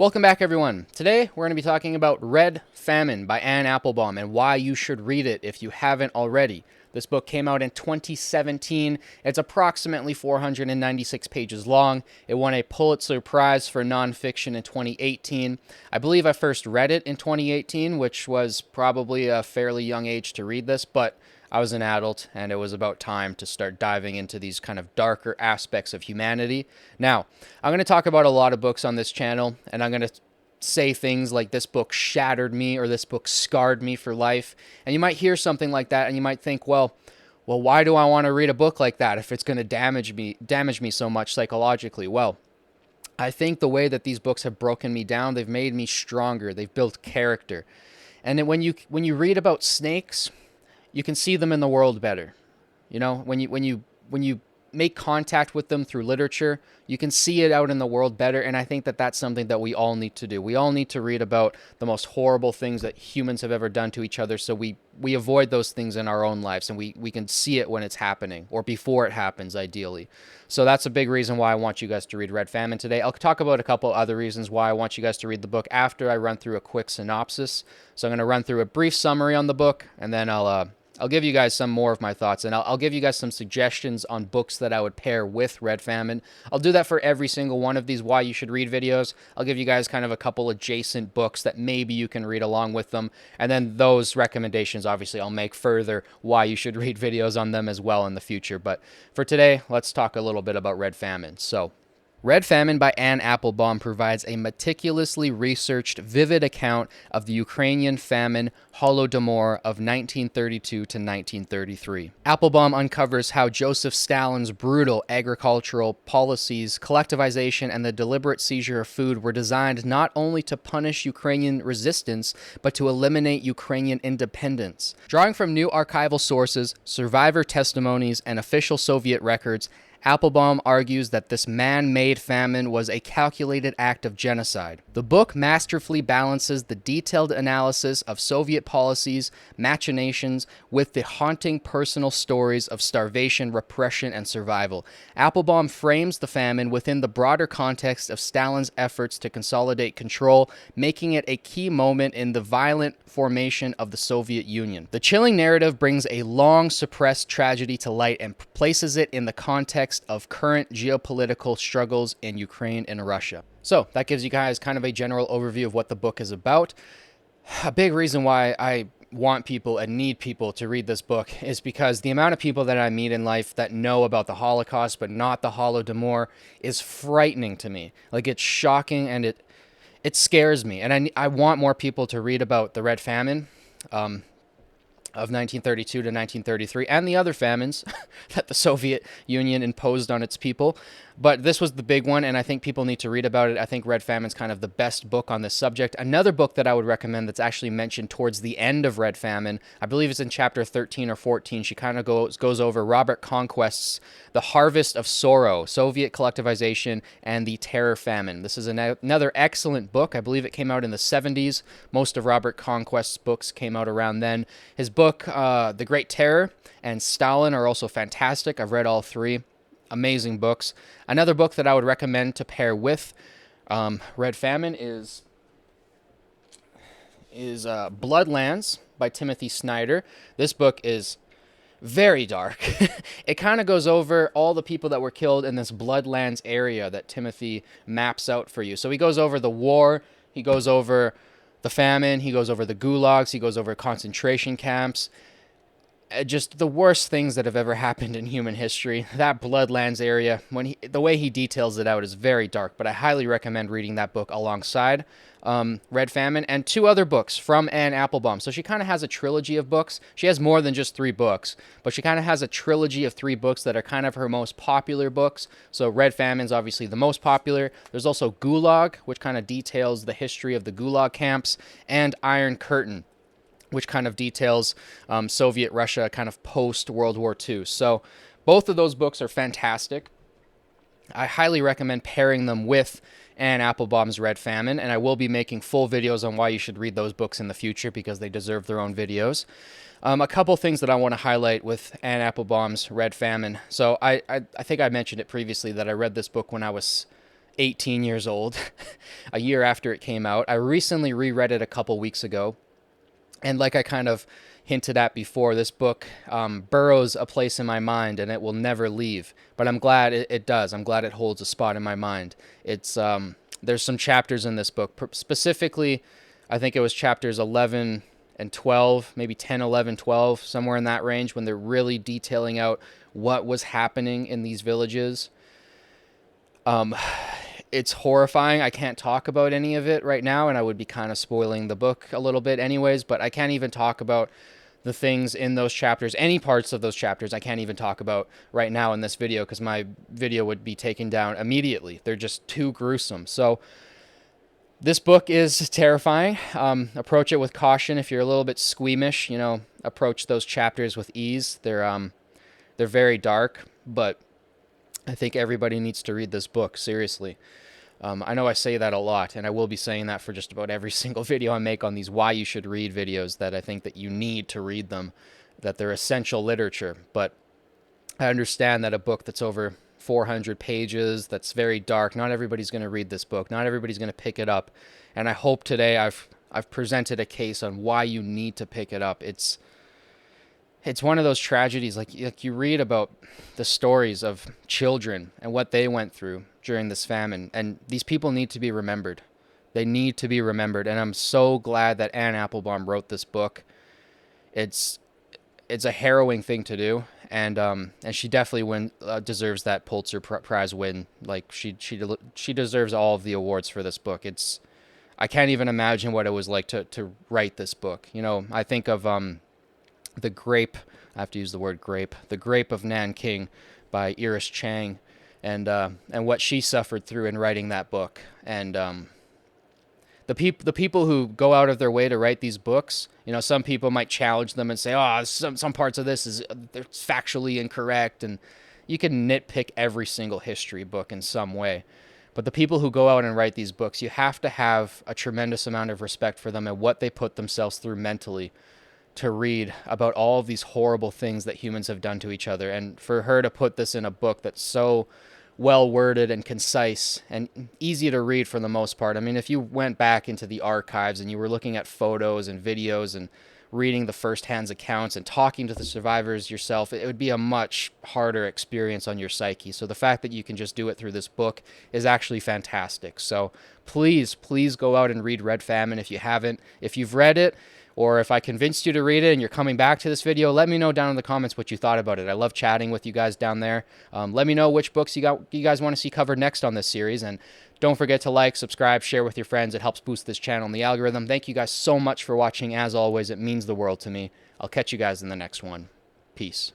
Welcome back, everyone. Today, we're going to be talking about Red Famine by Anne Applebaum and why you should read it if you haven't already. This book came out in 2017. It's approximately 496 pages long. It won a Pulitzer Prize for nonfiction in 2018. I believe I first read it in 2018, which was probably a fairly young age to read this, but I was an adult, and it was about time to start diving into these kind of darker aspects of humanity. Now, I'm going to talk about a lot of books on this channel, and I'm going to say things like this book shattered me or this book scarred me for life. And you might hear something like that, and you might think, well, why do I want to read a book like that if it's going to damage me so much psychologically? Well, I think the way that these books have broken me down, they've made me stronger. They've built character. And then when you read about snakes, you can see them in the world better. You know, when you make contact with them through literature, you can see it out in the world better, and I think that that's something that we all need to do. We all need to read about the most horrible things that humans have ever done to each other, so we avoid those things in our own lives, and we can see it when it's happening, or before it happens, ideally. So that's a big reason why I want you guys to read Red Famine today. I'll talk about a couple other reasons why I want you guys to read the book after I run through a quick synopsis. So I'm going to run through a brief summary on the book, and then I'll give you guys some more of my thoughts, and I'll give you guys some suggestions on books that I would pair with Red Famine. I'll do that for every single one of these Why You Should Read videos. I'll give you guys kind of a couple adjacent books that maybe you can read along with them, and then those recommendations, obviously, I'll make further Why You Should Read videos on them as well in the future. But for today, let's talk a little bit about Red Famine. So, Red Famine by Anne Applebaum provides a meticulously researched, vivid account of the Ukrainian famine Holodomor of 1932 to 1933. Applebaum uncovers how Joseph Stalin's brutal agricultural policies, collectivization, and the deliberate seizure of food were designed not only to punish Ukrainian resistance, but to eliminate Ukrainian independence. Drawing from new archival sources, survivor testimonies, and official Soviet records, Applebaum argues that this man-made famine was a calculated act of genocide. The book masterfully balances the detailed analysis of Soviet policies, machinations, with the haunting personal stories of starvation, repression, and survival. Applebaum frames the famine within the broader context of Stalin's efforts to consolidate control, making it a key moment in the violent formation of the Soviet Union. The chilling narrative brings a long-suppressed tragedy to light and places it in the context of current geopolitical struggles in Ukraine and Russia. So that gives you guys kind of a general overview of what the book is about. A big reason why I want people and need people to read this book is because the amount of people that I meet in life that know about the Holocaust but not the Holodomor is frightening to me. Like, it's shocking, and it scares me. And I want more people to read about the Red Famine of 1932 to 1933, and the other famines that the Soviet Union imposed on its people. But this was the big one, and I think people need to read about it. I think Red Famine's kind of the best book on this subject. Another book that I would recommend that's actually mentioned towards the end of Red Famine, I believe it's in chapter 13 or 14, she kind of goes over Robert Conquest's The Harvest of Sorrow, Soviet Collectivization, and the Terror Famine. This is another excellent book. I believe it came out in the 70s. Most of Robert Conquest's books came out around then. His book, The Great Terror, and Stalin are also fantastic. I've read all three. Amazing books. Another book that I would recommend to pair with Red Famine is Bloodlands by Timothy Snyder. This book is very dark. It kind of goes over all the people that were killed in this Bloodlands area that Timothy maps out for you. So he goes over the war, he goes over the famine, he goes over the gulags, he goes over concentration camps. Just the worst things that have ever happened in human history. That Bloodlands area, the way he details it out is very dark, but I highly recommend reading that book alongside Red Famine, and two other books from Anne Applebaum. So she kind of has a trilogy of books. She has more than just 3 books, but she kind of has a trilogy of 3 books that are kind of her most popular books. So Red Famine is obviously the most popular. There's also Gulag, which kind of details the history of the Gulag camps, and Iron Curtain, which kind of details Soviet Russia kind of post-World War II. So both of those books are fantastic. I highly recommend pairing them with Anne Applebaum's Red Famine, and I will be making full videos on why you should read those books in the future because they deserve their own videos. A couple things that I want to highlight with Anne Applebaum's Red Famine. So I think I mentioned it previously that I read this book when I was 18 years old, a year after it came out. I recently reread it a couple weeks ago. And like I kind of hinted at before, this book burrows a place in my mind and it will never leave. But I'm glad it does. I'm glad it holds a spot in my mind. It's there's some chapters in this book, specifically, I think it was chapters 11 and 12, maybe 10, 11, 12, somewhere in that range, when they're really detailing out what was happening in these villages. It's horrifying. I can't talk about any of it right now, and I would be kind of spoiling the book a little bit anyways, but I can't even talk about the things in those chapters, any parts of those chapters I can't even talk about right now in this video because my video would be taken down immediately. They're just too gruesome. So this book is terrifying. Approach it with caution. If you're a little bit squeamish, approach those chapters with ease. They're very dark, but I think everybody needs to read this book, seriously. I know I say that a lot, and I will be saying that for just about every single video I make on these why you should read videos, that I think that you need to read them, that they're essential literature. But I understand that a book that's over 400 pages, that's very dark, not everybody's going to read this book. Not everybody's going to pick it up. And I hope today I've presented a case on why you need to pick it up. It's one of those tragedies, like you read about the stories of children and what they went through during this famine, and these people need to be remembered. They need to be remembered, and I'm so glad that Anne Applebaum wrote this book. It's a harrowing thing to do, and she definitely deserves that Pulitzer Prize win. Like she deserves all of the awards for this book. I can't even imagine what it was like to write this book. I think of The Grape, I have to use the word grape, The Grape of Nanking by Iris Chang, and what she suffered through in writing that book. And the people who go out of their way to write these books, some people might challenge them and say, oh, some parts of this they're factually incorrect, and you can nitpick every single history book in some way. But the people who go out and write these books, you have to have a tremendous amount of respect for them and what they put themselves through mentally to read about all of these horrible things that humans have done to each other. And for her to put this in a book that's so well worded and concise and easy to read for the most part. I mean, if you went back into the archives and you were looking at photos and videos and reading the first-hand accounts and talking to the survivors yourself, it would be a much harder experience on your psyche. So the fact that you can just do it through this book is actually fantastic. So please go out and read Red Famine if you haven't. If you've read it, or if I convinced you to read it and you're coming back to this video, let me know down in the comments what you thought about it. I love chatting with you guys down there. Let me know which books you guys want to see covered next on this series. And don't forget to like, subscribe, share with your friends. It helps boost this channel and the algorithm. Thank you guys so much for watching. As always, it means the world to me. I'll catch you guys in the next one. Peace.